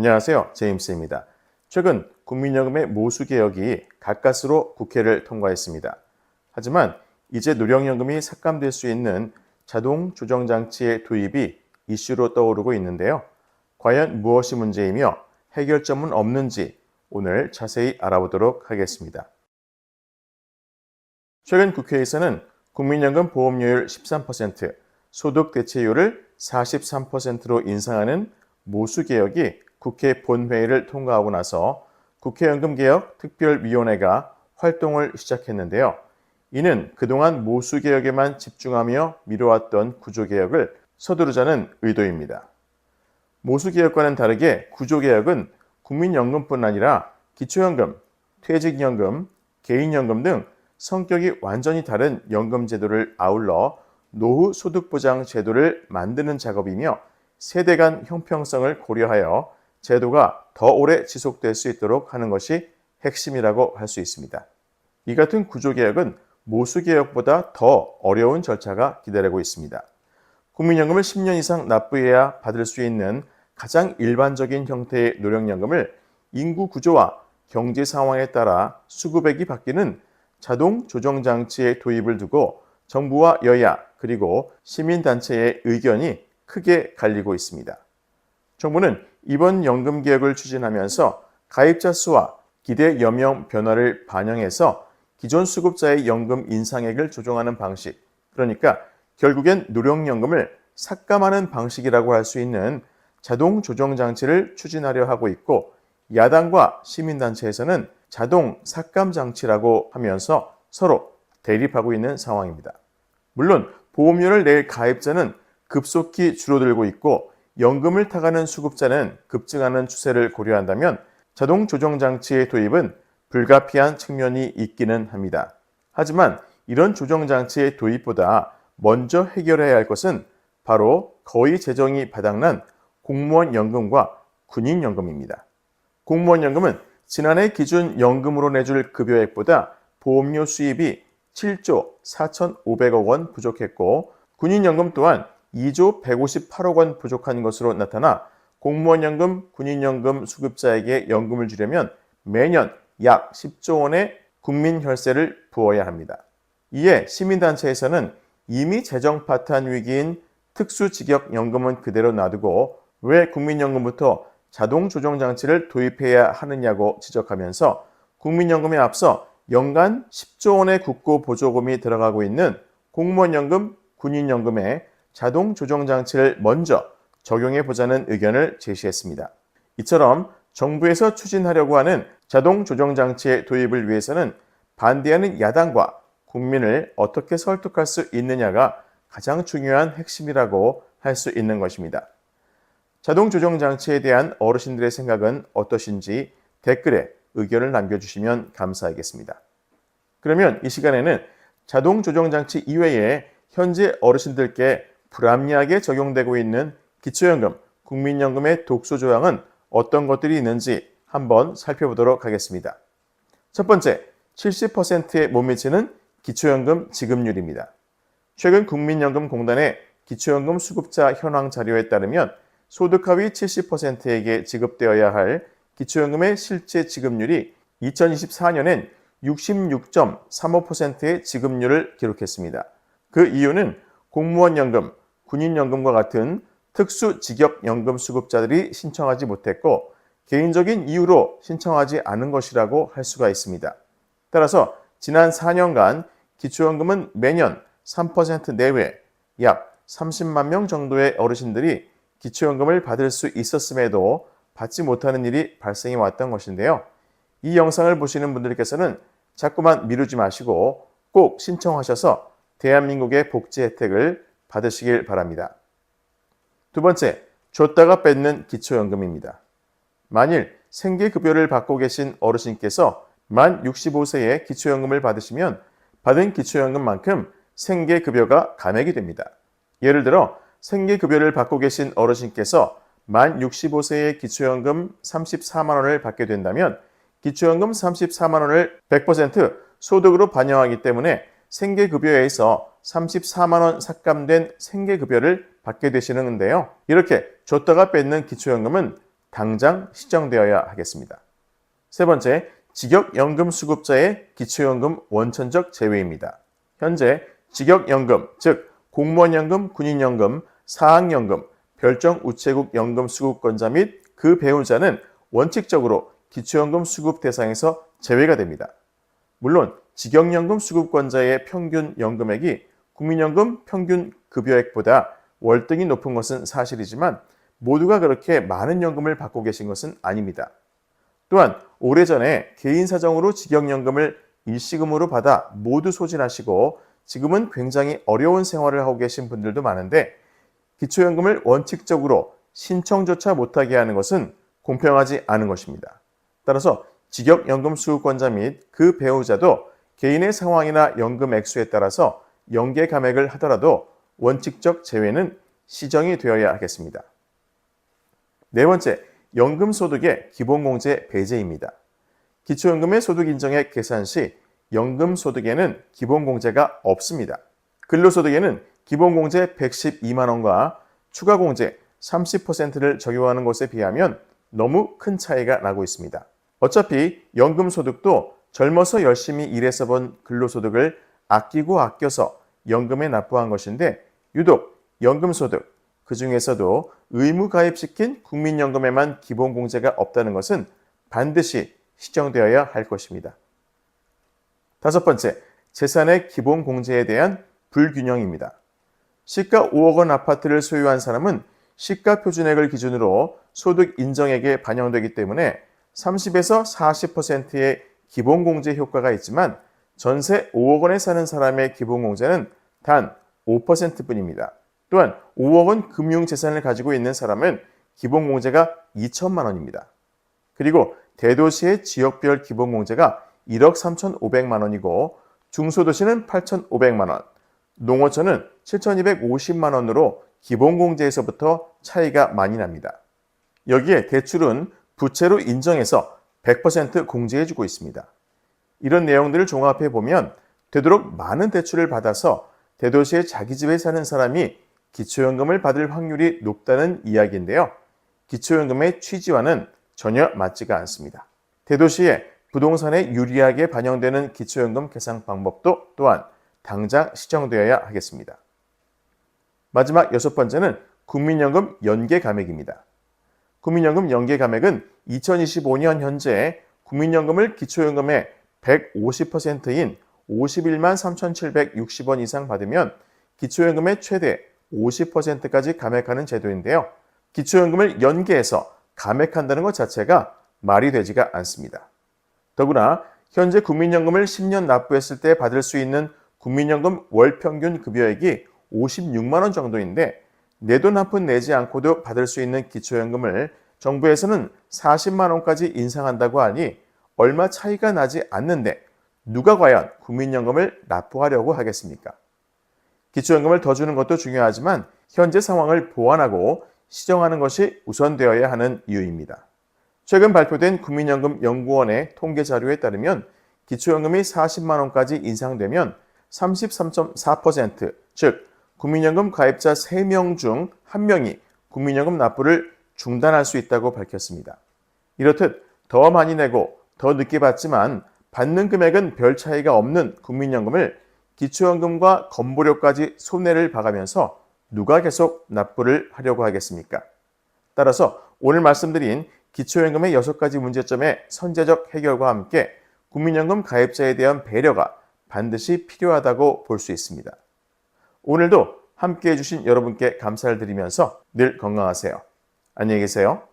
안녕하세요. 제임스입니다. 최근 국민연금의 모수 개혁이 가까스로 국회를 통과했습니다. 하지만 이제 노령연금이 삭감될 수 있는 자동 조정 장치의 도입이 이슈로 떠오르고 있는데요. 과연 무엇이 문제이며 해결점은 없는지 오늘 자세히 알아보도록 하겠습니다. 최근 국회에서는 국민연금 보험료율 13%, 소득 대체율을 43%로 인상하는 모수 개혁이 국회 본회의를 통과하고 나서 국회연금개혁 특별위원회가 활동을 시작했는데요. 이는 그동안 모수 개혁에만 집중하며 미뤄왔던 구조개혁을 서두르자는 의도입니다. 모수 개혁과는 다르게 구조개혁은 국민연금뿐 아니라 기초연금, 퇴직연금, 개인연금 등 성격이 완전히 다른 연금제도를 아울러 노후 소득보장 제도를 만드는 작업이며 세대 간 형평성을 고려하여 제도가 더 오래 지속될 수 있도록 하는 것이 핵심이라고 할 수 있습니다. 이 같은 구조개혁은 모수개혁보다 더 어려운 절차가 기다리고 있습니다. 국민연금을 10년 이상 납부해야 받을 수 있는 가장 일반적인 형태의 노령연금을 인구 구조와 경제 상황에 따라 수급액이 바뀌는 자동 조정 장치의 도입을 두고 정부와 여야 그리고 시민단체의 의견이 크게 갈리고 있습니다. 정부는 이번 연금개혁을 추진하면서 가입자 수와 기대 연령 변화를 반영해서 기존 수급자의 연금 인상액을 조정하는 방식, 그러니까 결국엔 노령연금을 삭감하는 방식이라고 할 수 있는 자동 조정 장치를 추진하려 하고 있고, 야당과 시민단체에서는 자동 삭감 장치라고 하면서 서로 대립하고 있는 상황입니다. 물론 보험료를 낼 가입자는 급속히 줄어들고 있고 연금을 타가는 수급자는 급증하는 추세를 고려한다면 자동 조정 장치의 도입은 불가피한 측면이 있기는 합니다. 하지만 이런 조정 장치의 도입보다 먼저 해결해야 할 것은 바로 거의 재정이 바닥난 공무원 연금과 군인 연금입니다. 공무원 연금은 지난해 기준 연금으로 내줄 급여액보다 보험료 수입이 7조 4,500억 원 부족했고, 군인 연금 또한 2조 158억 원 부족한 것으로 나타나 공무원연금, 군인연금 수급자에게 연금을 주려면 매년 약 10조 원의 국민 혈세를 부어야 합니다. 이에 시민단체에서는 이미 재정 파탄 위기인 특수직역연금은 그대로 놔두고 왜 국민연금부터 자동 조정 장치를 도입해야 하느냐고 지적하면서 국민연금에 앞서 연간 10조 원의 국고 보조금이 들어가고 있는 공무원연금, 군인연금에 자동 조정 장치를 먼저 적용해 보자는 의견을 제시했습니다. 이처럼 정부에서 추진하려고 하는 자동 조정 장치의 도입을 위해서는 반대하는 야당과 국민을 어떻게 설득할 수 있느냐가 가장 중요한 핵심이라고 할 수 있는 것입니다. 자동 조정 장치에 대한 어르신들의 생각은 어떠신지 댓글에 의견을 남겨주시면 감사하겠습니다. 그러면 이 시간에는 자동 조정 장치 이외에 현재 어르신들께 불합리하게 적용되고 있는 기초연금, 국민연금의 독소 조항은 어떤 것들이 있는지 한번 살펴보도록 하겠습니다. 첫 번째, 70%에 못 미치는 기초연금 지급률입니다. 최근 국민연금공단의 기초연금 수급자 현황 자료에 따르면 소득 하위 70%에게 지급되어야 할 기초연금의 실제 지급률이 2024년엔 66.35%의 지급률을 기록했습니다. 그 이유는 공무원연금, 군인연금과 같은 특수직역연금 수급자들이 신청하지 못했고 개인적인 이유로 신청하지 않은 것이라고 할 수가 있습니다. 따라서 지난 4년간 기초연금은 매년 3% 내외 약 30만 명 정도의 어르신들이 기초연금을 받을 수 있었음에도 받지 못하는 일이 발생해 왔던 것인데요. 이 영상을 보시는 분들께서는 자꾸만 미루지 마시고 꼭 신청하셔서 대한민국의 복지 혜택을 받으시길 바랍니다. 두 번째, 줬다가 뺏는 기초연금입니다. 만일 생계급여를 받고 계신 어르신께서 만 65세에 기초연금을 받으시면 받은 기초연금만큼 생계급여가 감액이 됩니다. 예를 들어 생계급여를 받고 계신 어르신께서 만 65세에 기초연금 34만 원을 받게 된다면 기초연금 34만 원을 100% 소득으로 반영하기 때문에 생계급여에서 34만 원 삭감된 생계급여를 받게 되시는데요. 이렇게 줬다가 뺏는 기초연금은 당장 시정되어야 하겠습니다. 세 번째, 직역연금수급자의 기초연금 원천적 제외입니다. 현재 직역연금, 즉 공무원연금, 군인연금, 사학연금, 별정우체국 연금 수급권자 및 그 배우자는 원칙적으로 기초연금 수급 대상에서 제외가 됩니다. 물론 직역연금 수급권자의 평균 연금액이 국민연금 평균 급여액보다 월등히 높은 것은 사실이지만 모두가 그렇게 많은 연금을 받고 계신 것은 아닙니다. 또한 오래전에 개인 사정으로 직역연금을 일시금으로 받아 모두 소진하시고 지금은 굉장히 어려운 생활을 하고 계신 분들도 많은데 기초연금을 원칙적으로 신청조차 못하게 하는 것은 공평하지 않은 것입니다. 따라서 직역연금 수급권자 및 그 배우자도 개인의 상황이나 연금 액수에 따라서 연계 감액을 하더라도 원칙적 제외는 시정이 되어야 하겠습니다. 네 번째, 연금소득의 기본공제 배제입니다. 기초연금의 소득 인정액 계산 시 연금소득에는 기본공제가 없습니다. 근로소득에는 기본공제 112만 원과 추가공제 30%를 적용하는 것에 비하면 너무 큰 차이가 나고 있습니다. 어차피 연금소득도 젊어서 열심히 일해서 번 근로소득을 아끼고 아껴서 연금에 납부한 것인데 유독 연금소득, 그 중에서도 의무 가입시킨 국민연금에만 기본공제가 없다는 것은 반드시 시정되어야 할 것입니다. 다섯 번째, 재산의 기본공제에 대한 불균형입니다. 시가 5억 원 아파트를 소유한 사람은 시가 표준액을 기준으로 소득 인정액에 반영되기 때문에 30에서 40%의 기본공제 효과가 있지만 전세 5억 원에 사는 사람의 기본공제는 단 5%뿐입니다. 또한 5억 원 금융재산을 가지고 있는 사람은 기본공제가 2천만 원입니다. 그리고 대도시의 지역별 기본공제가 1억 3,500만 원이고 중소도시는 8,500만 원, 농어촌은 7,250만 원으로 기본공제에서부터 차이가 많이 납니다. 여기에 대출은 부채로 인정해서 100% 공제해주고 있습니다. 이런 내용들을 종합해 보면 되도록 많은 대출을 받아서 대도시의 자기 집에 사는 사람이 기초연금을 받을 확률이 높다는 이야기인데요. 기초연금의 취지와는 전혀 맞지가 않습니다. 대도시에 부동산에 유리하게 반영되는 기초연금 계산 방법도 또한 당장 시정되어야 하겠습니다. 마지막 여섯 번째는 국민연금 연계 감액입니다. 국민연금 연계 감액은 2025년 현재 국민연금을 기초연금의 150%인 51만 3,760원 이상 받으면 기초연금의 최대 50%까지 감액하는 제도인데요. 기초연금을 연계해서 감액한다는 것 자체가 말이 되지가 않습니다. 더구나 현재 국민연금을 10년 납부했을 때 받을 수 있는 국민연금 월평균 급여액이 56만 원 정도인데 내 돈 한 푼 내지 않고도 받을 수 있는 기초연금을 정부에서는 40만 원까지 인상한다고 하니 얼마 차이가 나지 않는데 누가 과연 국민연금을 납부하려고 하겠습니까? 기초연금을 더 주는 것도 중요하지만 현재 상황을 보완하고 시정하는 것이 우선되어야 하는 이유입니다. 최근 발표된 국민연금연구원의 통계 자료에 따르면 기초연금이 40만 원까지 인상되면 33.4%, 즉 국민연금 가입자 3명 중 1명이 국민연금 납부를 중단할 수 있다고 밝혔습니다. 이렇듯 더 많이 내고 더 늦게 받지만 받는 금액은 별 차이가 없는 국민연금을 기초연금과 건보료까지 손해를 봐가면서 누가 계속 납부를 하려고 하겠습니까? 따라서 오늘 말씀드린 기초연금의 6가지 문제점의 선제적 해결과 함께 국민연금 가입자에 대한 배려가 반드시 필요하다고 볼 수 있습니다. 오늘도 함께해 주신 여러분께 감사를 드리면서 늘 건강하세요. 안녕히 계세요.